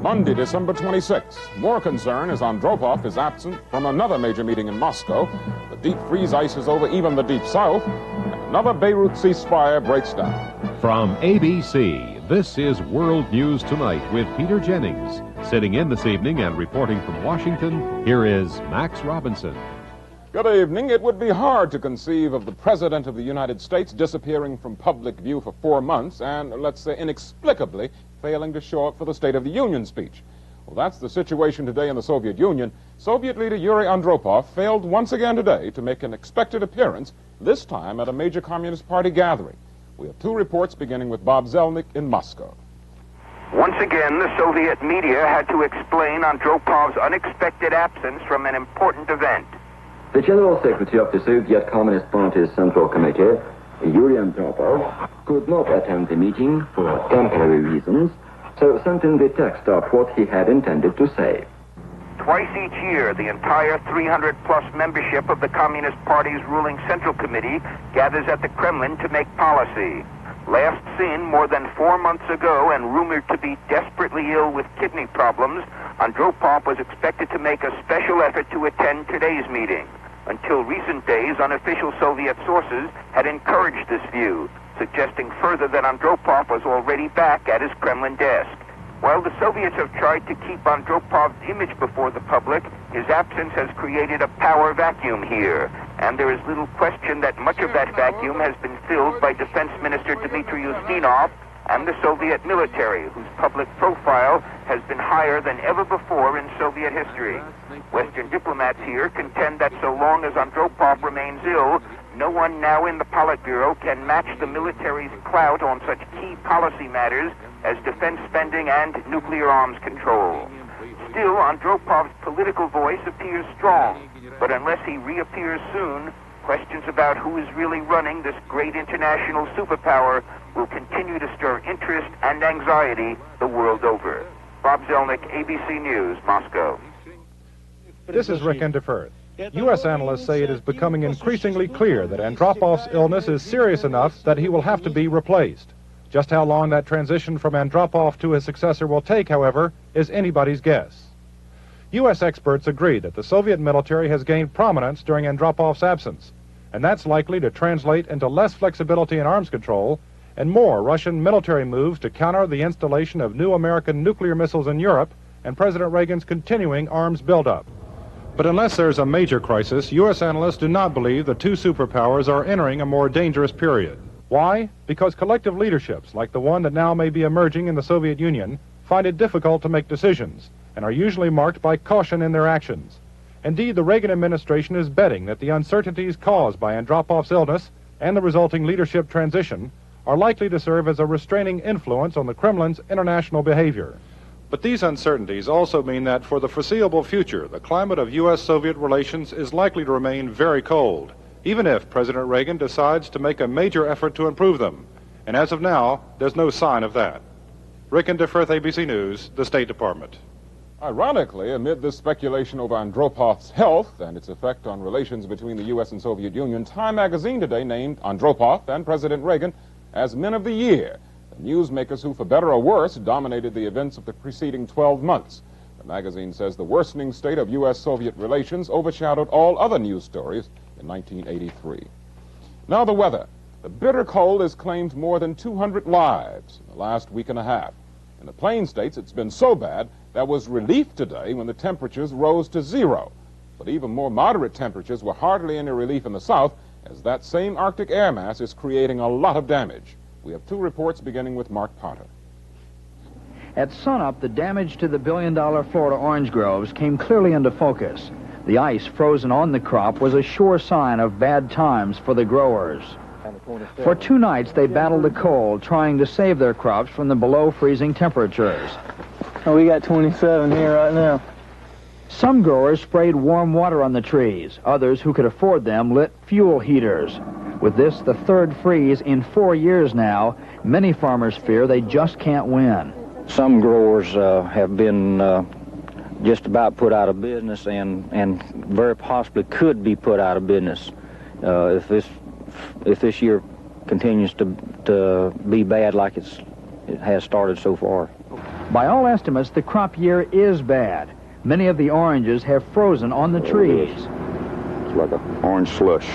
Monday, December 26. More concern as Andropov is absent from another major meeting in Moscow. The deep freeze ice is over even the deep south, and another Beirut ceasefire breaks down. From ABC, this is World News Tonight with Peter Jennings. Sitting in this evening and reporting from Washington, here is Max Robinson. Good evening. It would be hard to conceive of the President of the United States disappearing from public view for 4 months and, let's say, inexplicably failing to show up for the State of the Union speech. Well, that's the situation today in the Soviet Union. Soviet leader Yuri Andropov failed once again today to make an expected appearance, this time at a major Communist Party gathering. We have 2 reports beginning with Bob Zelnick in Moscow. Once again, the Soviet media had to explain Andropov's unexpected absence from an important event. The General Secretary of the Soviet Communist Party's Central Committee, Yuri Andropov, could not attend the meeting for temporary reasons, so sent in the text of what he had intended to say. Twice each year, the entire 300-plus membership of the Communist Party's ruling Central Committee gathers at the Kremlin to make policy. Last seen more than 4 months ago and rumored to be desperately ill with kidney problems, Andropov was expected to make a special effort to attend today's meeting. Until recent days, unofficial Soviet sources had encouraged this view, suggesting further that Andropov was already back at his Kremlin desk. While the Soviets have tried to keep Andropov's image before the public, his absence has created a power vacuum here. And there is little question that much of that vacuum has been filled by Defense Minister Dmitry Ustinov and the Soviet military, whose public profile has been higher than ever before in Soviet history. Western diplomats here contend that so long as Andropov remains ill, no one now in the Politburo can match the military's clout on such key policy matters as defense spending and nuclear arms control. Still, Andropov's political voice appears strong, but unless he reappears soon, questions about who is really running this great international superpower will continue to stir interest and anxiety the world over. Bob Zelnick, ABC News, Moscow. This is Rick Enderfirth. U.S. analysts say it is becoming increasingly clear that Andropov's illness is serious enough that he will have to be replaced. Just how long that transition from Andropov to his successor will take, however, is anybody's guess. U.S. experts agree that the Soviet military has gained prominence during Andropov's absence, and that's likely to translate into less flexibility in arms control and more Russian military moves to counter the installation of new American nuclear missiles in Europe and President Reagan's continuing arms buildup. But unless there's a major crisis, U.S. analysts do not believe the 2 superpowers are entering a more dangerous period. Why? Because collective leaderships, like the one that now may be emerging in the Soviet Union, find it difficult to make decisions and are usually marked by caution in their actions. Indeed, the Reagan administration is betting that the uncertainties caused by Andropov's illness and the resulting leadership transition are likely to serve as a restraining influence on the Kremlin's international behavior. But these uncertainties also mean that for the foreseeable future, the climate of U.S.-Soviet relations is likely to remain very cold, even if President Reagan decides to make a major effort to improve them. And as of now, there's no sign of that. Rick Enderfirth, ABC News, the State Department. Ironically, amid this speculation over Andropov's health and its effect on relations between the U.S. and Soviet Union, Time magazine today named Andropov and President Reagan as Men of the Year, the newsmakers who, for better or worse, dominated the events of the preceding 12 months. The magazine says the worsening state of U.S.-Soviet relations overshadowed all other news stories in 1983. Now the weather. The bitter cold has claimed more than 200 lives in the last week and a half. In the Plain States, it's been so bad there was relief today when the temperatures rose to 0. But even more moderate temperatures were hardly any relief in the south, as that same Arctic air mass is creating a lot of damage. We have 2 reports beginning with Mark Potter. At sunup, the damage to the billion-dollar Florida orange groves came clearly into focus. The ice frozen on the crop was a sure sign of bad times for the growers. For 2 nights, they battled the cold, trying to save their crops from the below-freezing temperatures. Oh, we got 27 here right now. Some growers sprayed warm water on the trees. Others, who could afford them, lit fuel heaters. With this, the 3rd freeze in 4 years now, many farmers fear they just can't win. Some growers have been just about put out of business and very possibly could be put out of business if this year continues to be bad like it has started so far. By all estimates, the crop year is bad. Many of the oranges have frozen on the trees. It's like an orange slush.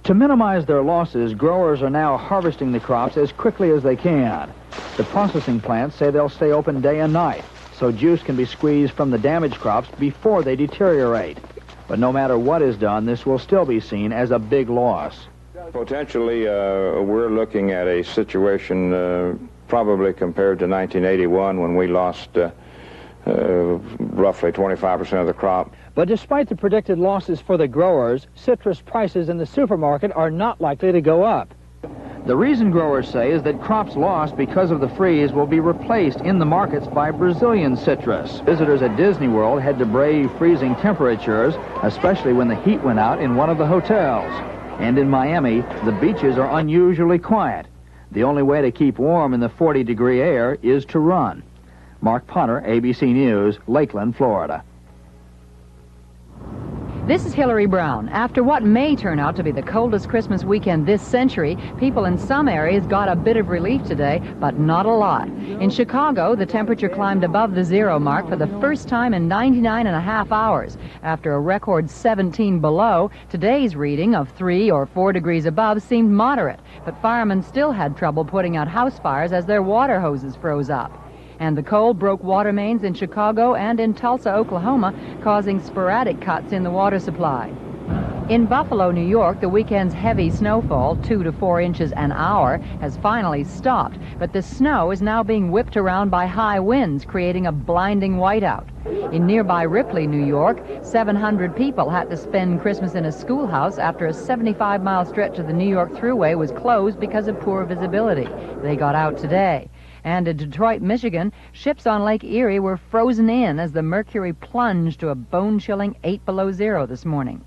To minimize their losses, growers are now harvesting the crops as quickly as they can. The processing plants say they'll stay open day and night, so juice can be squeezed from the damaged crops before they deteriorate. But no matter what is done, this will still be seen as a big loss. Potentially, we're looking at a situation probably compared to 1981 when we lost roughly 25% of the crop. But despite the predicted losses for the growers, citrus prices in the supermarket are not likely to go up. The reason growers say is that crops lost because of the freeze will be replaced in the markets by Brazilian citrus. Visitors at Disney World had to brave freezing temperatures, especially when the heat went out in one of the hotels. And in Miami, the beaches are unusually quiet. The only way to keep warm in the 40-degree air is to run. Mark Potter, ABC News, Lakeland, Florida. This is Hillary Brown. After what may turn out to be the coldest Christmas weekend this century, people in some areas got a bit of relief today, but not a lot. In Chicago, the temperature climbed above the zero mark for the first time in 99.5 hours. After a record 17 below, today's reading of 3 or 4 degrees above seemed moderate, but firemen still had trouble putting out house fires as their water hoses froze up. And the cold broke water mains in Chicago and in Tulsa, Oklahoma, causing sporadic cuts in the water supply. In Buffalo, New York, the weekend's heavy snowfall, 2 to 4 inches an hour, has finally stopped, but the snow is now being whipped around by high winds, creating a blinding whiteout. In nearby Ripley, New York, 700 people had to spend Christmas in a schoolhouse after a 75-mile stretch of the New York Thruway was closed because of poor visibility. They got out today. And in Detroit, Michigan, ships on Lake Erie were frozen in as the mercury plunged to a bone-chilling 8 below zero this morning.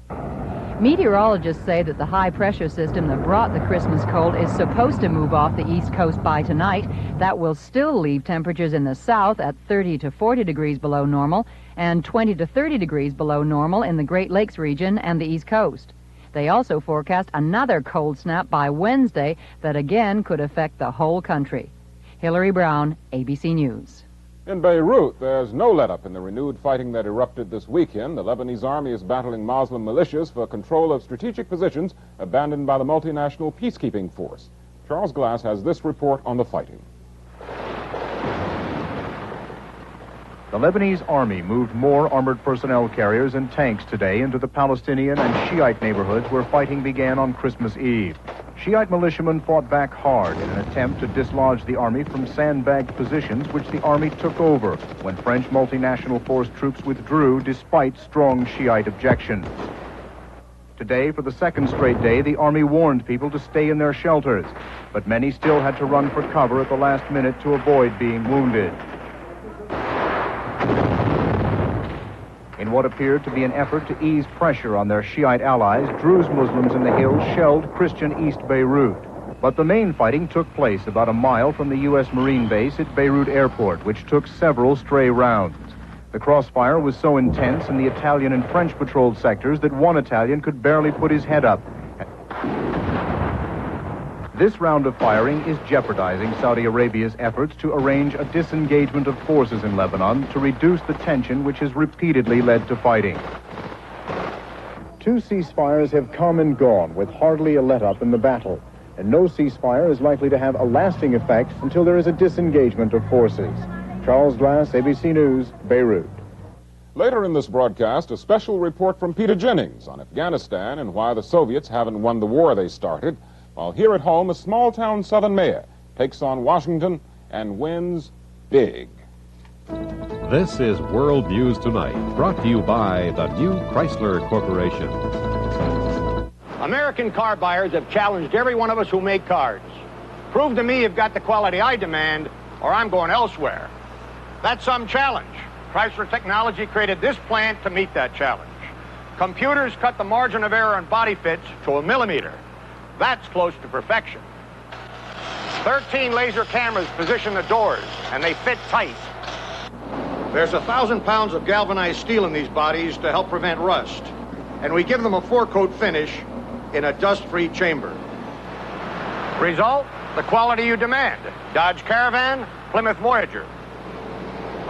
Meteorologists say that the high-pressure system that brought the Christmas cold is supposed to move off the East Coast by tonight. That will still leave temperatures in the south at 30 to 40 degrees below normal and 20 to 30 degrees below normal in the Great Lakes region and the East Coast. They also forecast another cold snap by Wednesday that again could affect the whole country. Hillary Brown, ABC News. In Beirut, there's no let-up in the renewed fighting that erupted this weekend. The Lebanese army is battling Muslim militias for control of strategic positions abandoned by the multinational peacekeeping force. Charles Glass has this report on the fighting. The Lebanese army moved more armored personnel carriers and tanks today into the Palestinian and Shiite neighborhoods where fighting began on Christmas Eve. Shiite militiamen fought back hard in an attempt to dislodge the army from sandbagged positions which the army took over when French multinational force troops withdrew despite strong Shiite objections. Today, for the second straight day, the army warned people to stay in their shelters, but many still had to run for cover at the last minute to avoid being wounded. In what appeared to be an effort to ease pressure on their Shiite allies, Druze Muslims in the hills shelled Christian East Beirut. But the main fighting took place about a mile from the U.S. Marine base at Beirut Airport, which took several stray rounds. The crossfire was so intense in the Italian and French patrolled sectors that one Italian could barely put his head up. This round of firing is jeopardizing Saudi Arabia's efforts to arrange a disengagement of forces in Lebanon to reduce the tension which has repeatedly led to fighting. 2 ceasefires have come and gone with hardly a let-up in the battle, and no ceasefire is likely to have a lasting effect until there is a disengagement of forces. Charles Glass, ABC News, Beirut. Later in this broadcast, a special report from Peter Jennings on Afghanistan and why the Soviets haven't won the war they started. While here at home, a small-town southern mayor takes on Washington and wins big. This is World News Tonight, brought to you by the new Chrysler Corporation. American car buyers have challenged every one of us who make cars. Prove to me you've got the quality I demand, or I'm going elsewhere. That's some challenge. Chrysler Technology created this plant to meet that challenge. Computers cut the margin of error in body fits to a millimeter. That's close to perfection. 13 laser cameras position the doors, and they fit tight. There's 1,000 pounds of galvanized steel in these bodies to help prevent rust, and we give them a 4-coat finish in a dust-free chamber. Result, the quality you demand. Dodge Caravan, Plymouth Voyager.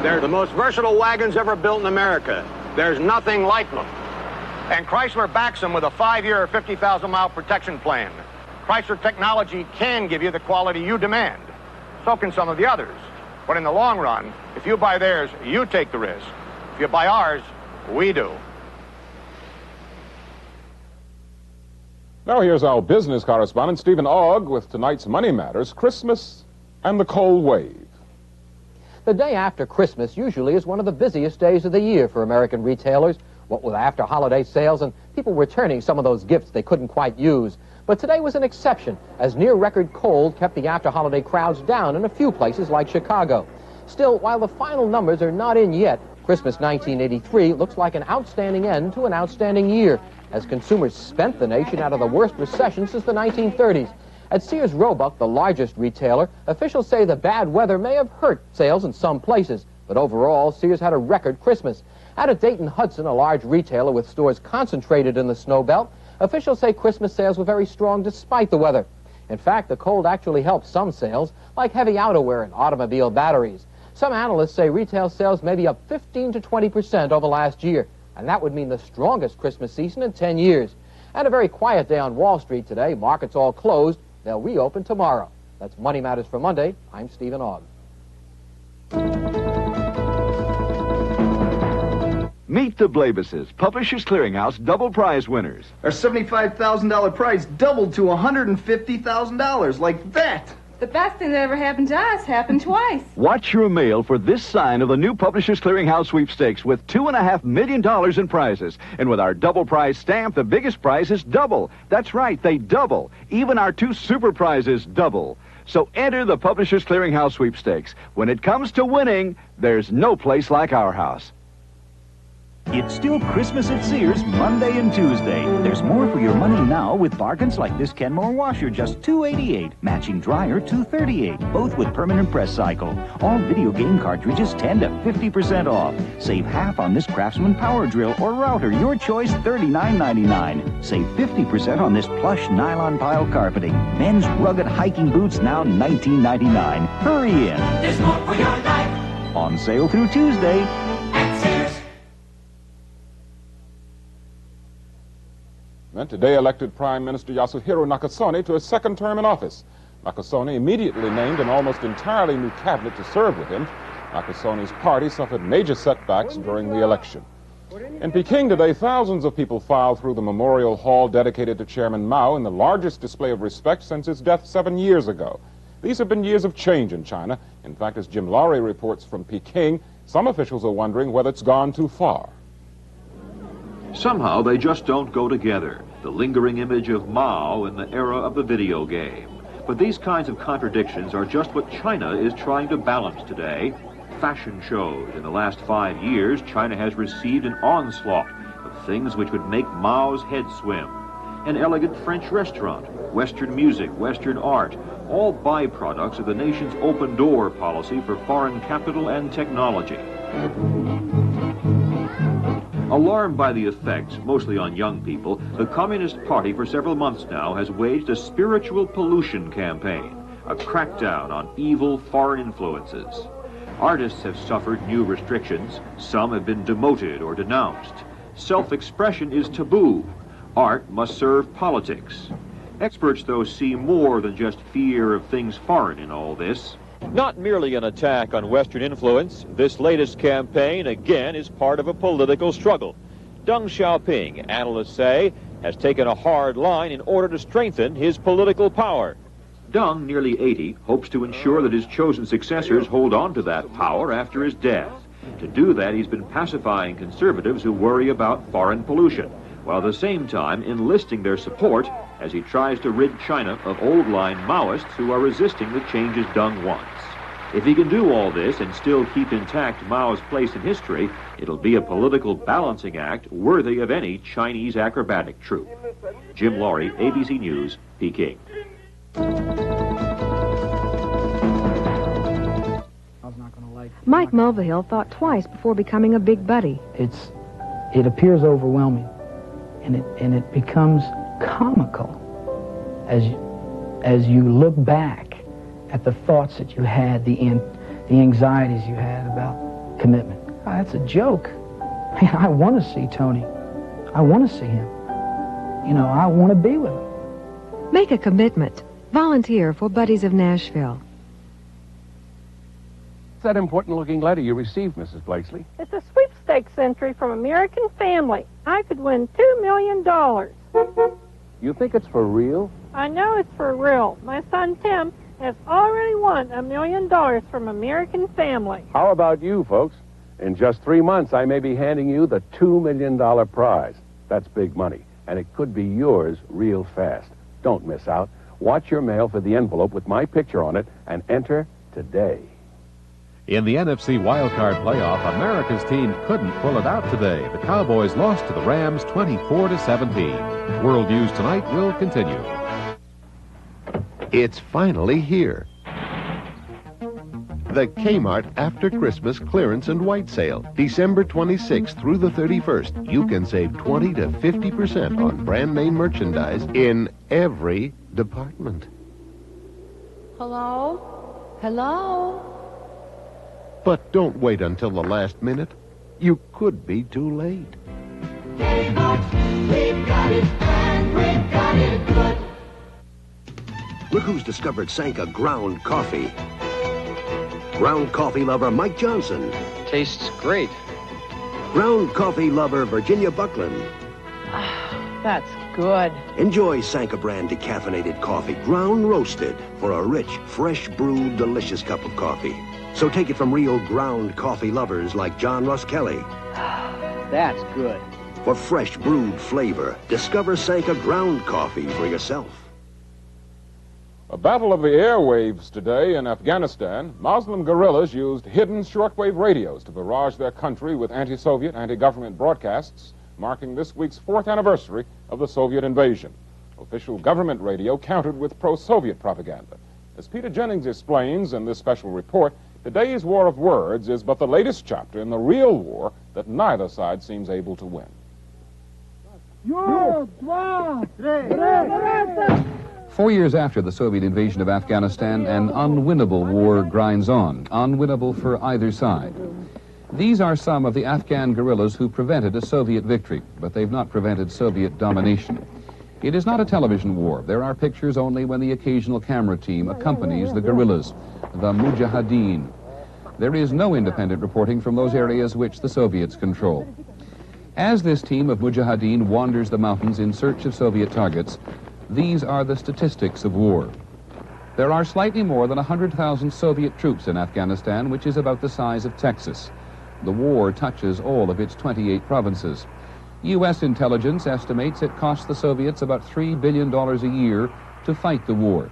They're the most versatile wagons ever built in America. There's nothing like them. And Chrysler backs them with a 5-year, 50,000-mile protection plan. Chrysler technology can give you the quality you demand. So can some of the others. But in the long run, if you buy theirs, you take the risk. If you buy ours, we do. Now here's our business correspondent, Stephen Ogg, with tonight's Money Matters, Christmas and the Cold Wave. The day after Christmas usually is one of the busiest days of the year for American retailers, what with after-holiday sales and people returning some of those gifts they couldn't quite use. But today was an exception, as near-record cold kept the after-holiday crowds down in a few places like Chicago. Still, while the final numbers are not in yet, Christmas 1983 looks like an outstanding end to an outstanding year, as consumers spent the nation out of the worst recession since the 1930s. At Sears Roebuck, the largest retailer, officials say the bad weather may have hurt sales in some places, but overall, Sears had a record Christmas. Out at Dayton-Hudson, a large retailer with stores concentrated in the snow belt, officials say Christmas sales were very strong despite the weather. In fact, the cold actually helped some sales, like heavy outerwear and automobile batteries. Some analysts say retail sales may be up 15 to 20% over last year, and that would mean the strongest Christmas season in 10 years. And a very quiet day on Wall Street today. Markets all closed. They'll reopen tomorrow. That's Money Matters for Monday. I'm Stephen Ogg. Meet the Blabuses, Publishers Clearinghouse double prize winners. Our $75,000 prize doubled to $150,000, like that. The best thing that ever happened to us happened twice. Watch your mail for this sign of the new Publishers Clearinghouse sweepstakes with $2.5 million in prizes. And with our double prize stamp, the biggest prize is double. That's right, they double. Even our 2 super prizes double. So enter the Publishers Clearinghouse sweepstakes. When it comes to winning, there's no place like our house. It's still Christmas at Sears, Monday and Tuesday. There's more for your money now with bargains like this Kenmore washer, just $2.88. Matching dryer, $2.38. Both with permanent press cycle. All video game cartridges, 10 to 50% off. Save half on this Craftsman power drill or router, your choice, $39.99. Save 50% on this plush nylon pile carpeting. Men's rugged hiking boots, now $19.99. Hurry in. There's more for your life. On sale through Tuesday. At Sears. And today elected Prime Minister Yasuhiro Nakasone to a second term in office. Nakasone immediately named an almost entirely new cabinet to serve with him. Nakasone's party suffered major setbacks during the election. In Peking today, thousands of people filed through the memorial hall dedicated to Chairman Mao in the largest display of respect since his death 7 years ago. These have been years of change in China. In fact, as Jim Lowry reports from Peking, some officials are wondering whether it's gone too far. Somehow they just don't go together. The lingering image of Mao in the era of the video game. But these kinds of contradictions are just what China is trying to balance today. Fashion shows. In the last 5 years, China has received an onslaught of things which would make Mao's head swim. An elegant French restaurant, Western music, Western art, all byproducts of the nation's open door policy for foreign capital and technology. Alarmed by the effects, mostly on young people, the Communist Party for several months now has waged a spiritual pollution campaign, a crackdown on evil foreign influences. Artists have suffered new restrictions. Some have been demoted or denounced. Self-expression is taboo. Art must serve politics. Experts, though, see more than just fear of things foreign in all this. Not merely an attack on Western influence, this latest campaign, again, is part of a political struggle. Deng Xiaoping, analysts say, has taken a hard line in order to strengthen his political power. Deng, nearly 80, hopes to ensure that his chosen successors hold on to that power after his death. To do that, he's been pacifying conservatives who worry about foreign pollution, while at the same time enlisting their support as he tries to rid China of old-line Maoists who are resisting the changes Deng wants. If he can do all this and still keep intact Mao's place in history, it'll be a political balancing act worthy of any Chinese acrobatic troupe. Jim Lowry, ABC News, Peking. Mike Mulvihill thought twice before becoming a big buddy. It appears overwhelming, and it becomes comical as you look back at the thoughts that you had, the anxieties you had about commitment. Oh, that's a joke. Man, I want to see Tony. I want to see him. You know, I want to be with him. Make a commitment. Volunteer for Buddies of Nashville. What's that important-looking letter you received, Mrs. Blakesley? It's a sweepstakes entry from American Family. I could win $2 million. You think it's for real? I know it's for real. My son Tim has already won $1 million from American Family. How about you, folks? In just 3 months, I may be handing you the $2 million prize. That's big money, and it could be yours real fast. Don't miss out. Watch your mail for the envelope with my picture on it and enter today. In the NFC wildcard playoff, America's team couldn't pull it out today. The Cowboys lost to the Rams 24-17. World News Tonight will continue. It's finally here. The Kmart After Christmas Clearance and White Sale. December 26th through the 31st. You can save 20 to 50% on brand name merchandise in every department. Hello? Hello? But don't wait until the last minute. You could be too late. Kmart, we've got it and we've got it good. Look who's discovered Sanka ground coffee. Ground coffee lover Mike Johnson. Tastes great. Ground coffee lover Virginia Buckland. That's good. Enjoy Sanka brand decaffeinated coffee, ground roasted, for a rich, fresh brewed, delicious cup of coffee. So take it from real ground coffee lovers like John Russ Kelly. That's good. For fresh brewed flavor, discover Sanka ground coffee for yourself. A battle of the airwaves today in Afghanistan. Muslim guerrillas used hidden shortwave radios to barrage their country with anti-Soviet, anti-government broadcasts, marking this week's 4th anniversary of the Soviet invasion. Official government radio countered with pro-Soviet propaganda. As Peter Jennings explains in this special report, today's war of words is but the latest chapter in the real war that neither side seems able to win. 4 years after the Soviet invasion of Afghanistan, an unwinnable war grinds on, unwinnable for either side. These are some of the Afghan guerrillas who prevented a Soviet victory, but they've not prevented Soviet domination. It is not a television war. There are pictures only when the occasional camera team accompanies the guerrillas, the Mujahideen. There is no independent reporting from those areas which the Soviets control. As this team of Mujahideen wanders the mountains in search of Soviet targets, these are the statistics of war. There are slightly more than 100,000 Soviet troops in Afghanistan, which is about the size of Texas. The war touches all of its 28 provinces. U.S. intelligence estimates it costs the Soviets about $3 billion a year to fight the war.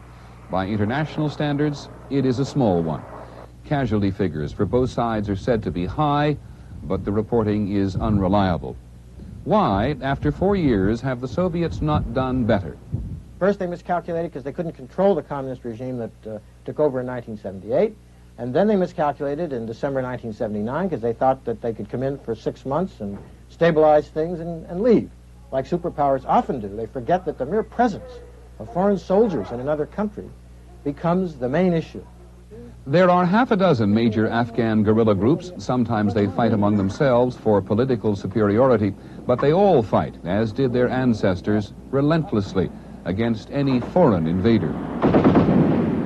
By international standards, it is a small one. Casualty figures for both sides are said to be high, but the reporting is unreliable. Why, after 4 years, have the Soviets not done better? First, they miscalculated because they couldn't control the communist regime that took over in 1978. And then they miscalculated in December 1979 because they thought that they could come in for 6 months and stabilize things and leave, like superpowers often do. They forget that the mere presence of foreign soldiers in another country becomes the main issue. There are half a dozen major Afghan guerrilla groups. Sometimes they fight among themselves for political superiority, but they all fight, as did their ancestors, relentlessly against any foreign invader.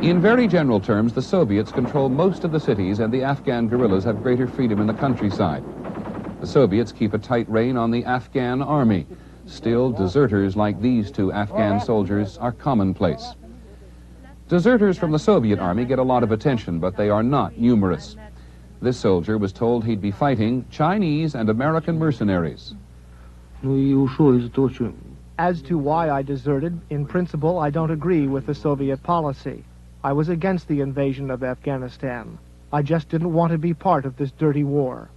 In very general terms, the Soviets control most of the cities, and the Afghan guerrillas have greater freedom in the countryside. The Soviets keep a tight rein on the Afghan army. Still, deserters like these two Afghan soldiers are commonplace. Deserters from the Soviet army get a lot of attention, but they are not numerous. This soldier was told he'd be fighting Chinese and American mercenaries. As to why I deserted, in principle, I don't agree with the Soviet policy. I was against the invasion of Afghanistan. I just didn't want to be part of this dirty war.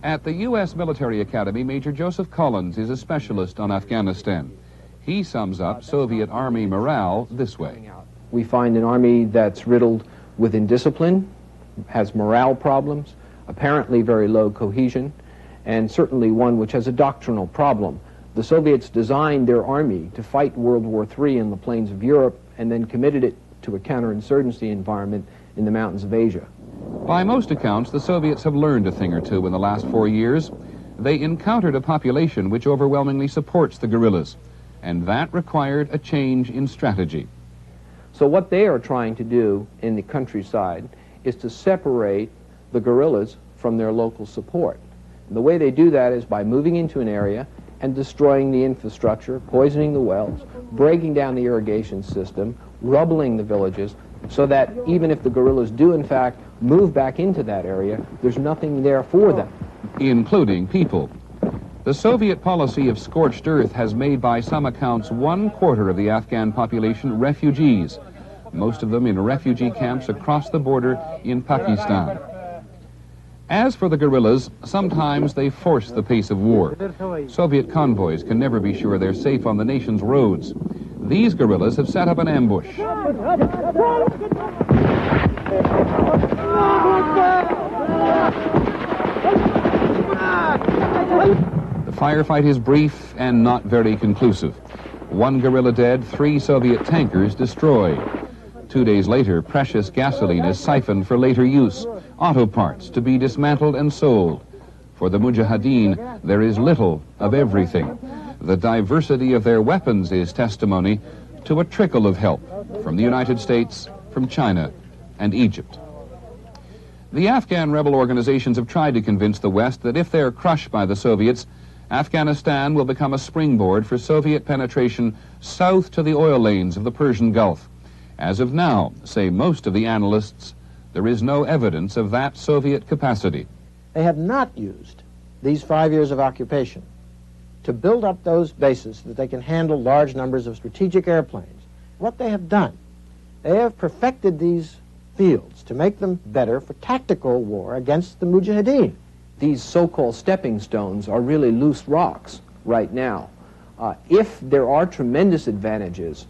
At the U.S. Military Academy, Major Joseph Collins is a specialist on Afghanistan. He sums up Soviet Army morale this way. We find an army that's riddled with indiscipline, has morale problems, apparently very low cohesion, and certainly one which has a doctrinal problem. The Soviets designed their army to fight World War III in the plains of Europe and then committed it to a counterinsurgency environment in the mountains of Asia. By most accounts, the Soviets have learned a thing or two in the last 4 years. They encountered a population which overwhelmingly supports the guerrillas, and that required a change in strategy. So what they are trying to do in the countryside is to separate the guerrillas from their local support. And the way they do that is by moving into an area and destroying the infrastructure, poisoning the wells, breaking down the irrigation system, rubbling the villages, so that even if the guerrillas do in fact move back into that area, there's nothing there for them. Including people. The Soviet policy of scorched earth has made by some accounts 1/4 of the Afghan population refugees, most of them in refugee camps across the border in Pakistan. As for the guerrillas, sometimes they force the pace of war. Soviet convoys can never be sure they're safe on the nation's roads. These guerrillas have set up an ambush. The firefight is brief and not very conclusive. 1 guerrilla dead, 3 Soviet tankers destroyed. 2 days later, precious gasoline is siphoned for later use, auto parts to be dismantled and sold. For the Mujahideen, there is little of everything. The diversity of their weapons is testimony to a trickle of help from the United States, from China, and Egypt. The Afghan rebel organizations have tried to convince the West that if they're crushed by the Soviets, Afghanistan will become a springboard for Soviet penetration south to the oil lanes of the Persian Gulf. As of now, say most of the analysts, there is no evidence of that Soviet capacity. They have not used these 5 years of occupation to build up those bases so that they can handle large numbers of strategic airplanes. What they have done, they have perfected these fields to make them better for tactical war against the Mujahideen. These so-called stepping stones are really loose rocks right now. If there are tremendous advantages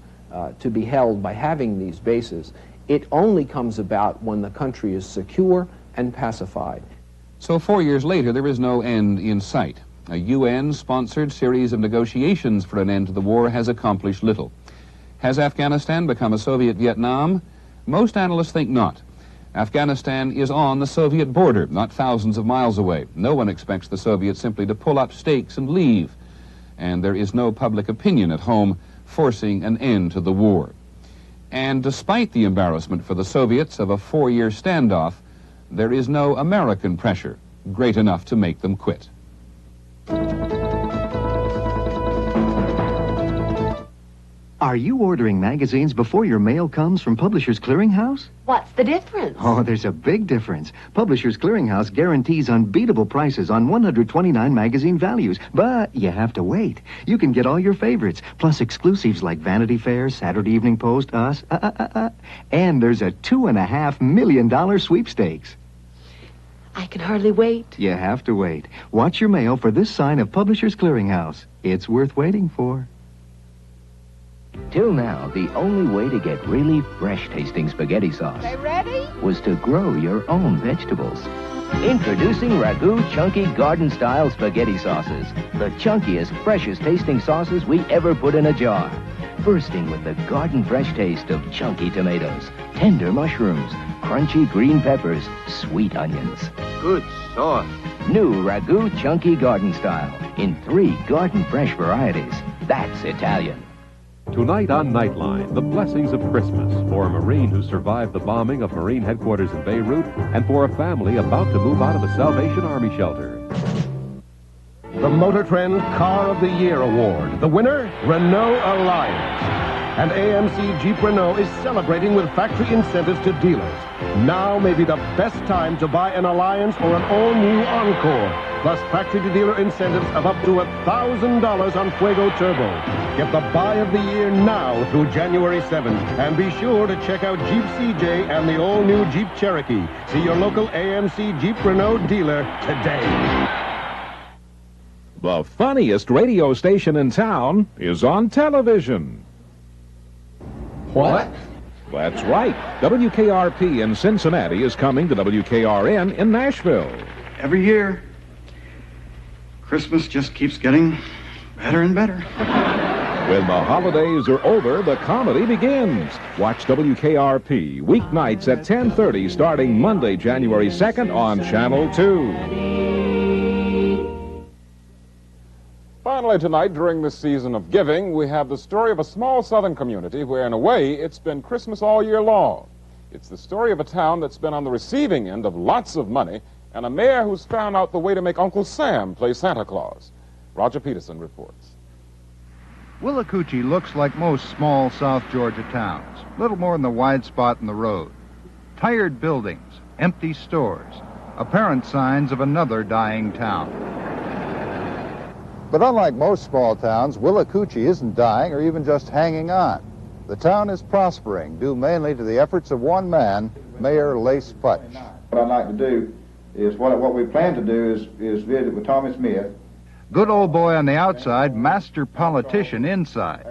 to be held by having these bases, it only comes about when the country is secure and pacified. So 4 years later, there is no end in sight. A UN-sponsored series of negotiations for an end to the war has accomplished little. Has Afghanistan become a Soviet Vietnam? Most analysts think not. Afghanistan is on the Soviet border, not thousands of miles away. No one expects the Soviets simply to pull up stakes and leave. And there is no public opinion at home forcing an end to the war. And despite the embarrassment for the Soviets of a 4-year standoff, there is no American pressure great enough to make them quit. Are you ordering magazines before your mail comes from Publishers Clearinghouse? What's the difference? Oh, there's a big difference. Publishers Clearinghouse guarantees unbeatable prices on 129 magazine values, but you have to wait. You can get all your favorites, plus exclusives like Vanity Fair, Saturday Evening Post, Us, and there's a $2.5 million sweepstakes. I can hardly wait. You have to wait. Watch your mail for this sign of Publishers Clearinghouse. It's worth waiting for. Till now, the only way to get really fresh-tasting spaghetti sauce was to grow your own vegetables. Introducing Ragu Chunky Garden-Style Spaghetti Sauces, the chunkiest, freshest-tasting sauces we ever put in a jar. Bursting with the garden-fresh taste of chunky tomatoes, tender mushrooms, crunchy green peppers, sweet onions. Good sauce. New Ragu Chunky Garden Style in 3 garden-fresh varieties. That's Italian. Tonight on Nightline, the blessings of Christmas for a Marine who survived the bombing of Marine headquarters in Beirut and for a family about to move out of a Salvation Army shelter. The Motor Trend Car of the Year Award. The winner, Renault Alliance. And AMC Jeep Renault is celebrating with factory incentives to dealers. Now may be the best time to buy an Alliance or an all-new Encore. Plus factory-to-dealer incentives of up to $1,000 on Fuego Turbo. Get the buy of the year now through January 7th. And be sure to check out Jeep CJ and the all-new Jeep Cherokee. See your local AMC Jeep Renault dealer today. The funniest radio station in town is on television. What? That's right. WKRP in Cincinnati is coming to WKRN in Nashville. Every year, Christmas just keeps getting better and better. When the holidays are over, the comedy begins. Watch WKRP weeknights at 10:30 starting Monday, January 2nd on Channel 2. Finally tonight, during this season of giving, we have the story of a small southern community where, in a way, it's been Christmas all year long. It's the story of a town that's been on the receiving end of lots of money and a mayor who's found out the way to make Uncle Sam play Santa Claus. Roger Peterson reports. Willacoochee looks like most small South Georgia towns, little more than the wide spot in the road. Tired buildings, empty stores, apparent signs of another dying town. But unlike most small towns, Willacoochee isn't dying or even just hanging on. The town is prospering, due mainly to the efforts of one man, Mayor Lace Futch. What I'd like to do is, what we plan to do is visit with Tommy Smith. Good old boy on the outside, master politician inside.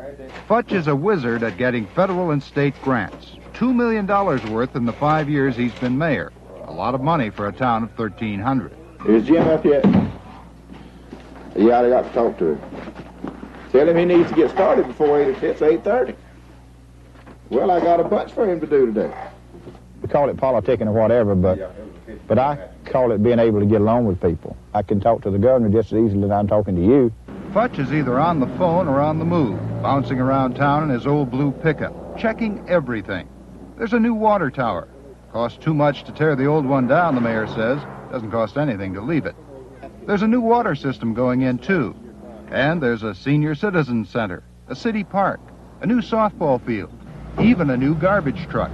Futch is a wizard at getting federal and state grants. $2 million worth in the 5 years he's been mayor. A lot of money for a town of 1,300. Is Jim up yet? Yeah, I got to talk to him. Tell him he needs to get started before it's 8:30. Well, I got a bunch for him to do today. We call it politicking or whatever, but I call it being able to get along with people. I can talk to the governor just as easily as I'm talking to you. Futch is either on the phone or on the move, bouncing around town in his old blue pickup, checking everything. There's a new water tower. Costs too much to tear the old one down, the mayor says. Doesn't cost anything to leave it. There's a new water system going in, too. And there's a senior citizen center, a city park, a new softball field, even a new garbage truck.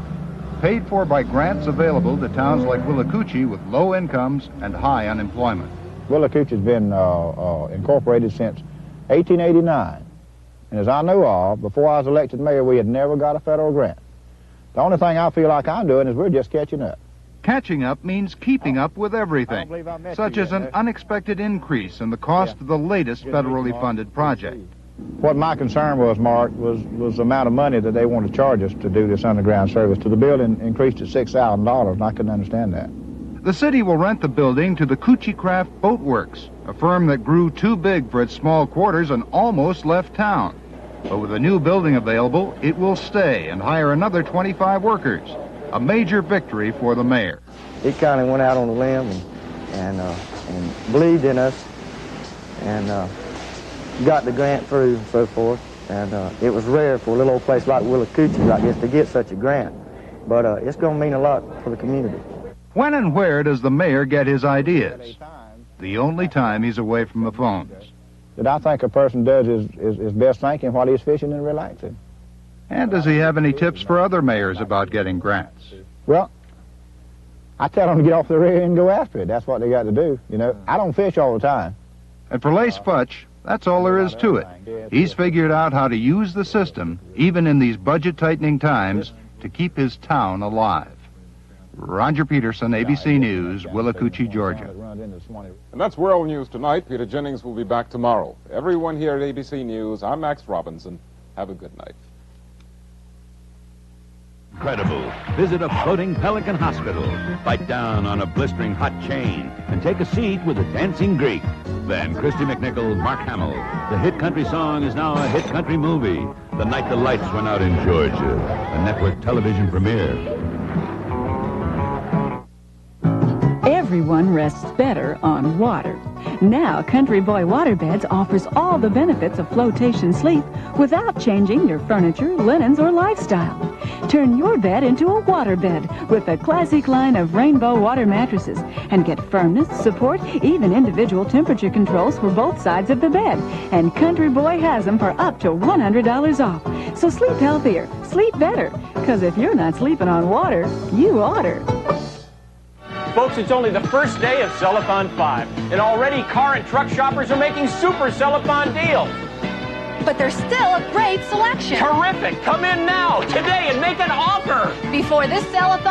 Paid for by grants available to towns like Willacoochee with low incomes and high unemployment. Willacoochee's been incorporated since 1889. And as I know of, before I was elected mayor, we had never got a federal grant. The only thing I feel like I'm doing is we're just catching up. Catching up means keeping up with everything, such as an unexpected increase in the cost of the latest federally funded project. What my concern was, Mark, was the amount of money that they want to charge us to do this underground service. To the building increased to $6,000, and I couldn't understand that. The city will rent the building to the Coochie Craft Boat Works, a firm that grew too big for its small quarters and almost left town. But with a new building available, it will stay and hire another 25 workers. A major victory for the mayor. He kind of went out on a limb and believed in us and got the grant through and so forth. And it was rare for a little old place like Willacoochee like this to get such a grant. But it's going to mean a lot for the community. When and where does the mayor get his ideas? The only time he's away from the phones. That I think a person does is best thinking while he's fishing and relaxing. And does he have any tips for other mayors about getting grants? Well, I tell them to get off the rear and go after it. That's what they got to do. You know, I don't fish all the time. And for Lace Futch, that's all there is to it. He's figured out how to use the system, even in these budget-tightening times, to keep his town alive. Roger Peterson, ABC News, Willacoochee, Georgia. And that's World News tonight. Peter Jennings will be back tomorrow. Everyone here at ABC News, I'm Max Robinson. Have a good night. Incredible. Visit a floating Pelican hospital. Bite down on a blistering hot chain and take a seat with a dancing Greek. Then Christy McNichol, Mark Hamill. The hit country song is now a hit country movie. The Night the Lights Went Out in Georgia. A network television premiere. Everyone rests better on water. Now, Country Boy Waterbeds offers all the benefits of flotation sleep without changing your furniture, linens, or lifestyle. Turn your bed into a waterbed with a classic line of rainbow water mattresses and get firmness, support, even individual temperature controls for both sides of the bed. And Country Boy has them for up to $100 off. So sleep healthier, sleep better, because if you're not sleeping on water, you oughter. Folks, it's only the first day of Cellathon 5, and already car and truck shoppers are making super Cellathon deals. But there's still a great selection. Terrific! Come in now, today, and make an offer! Before this Cellathon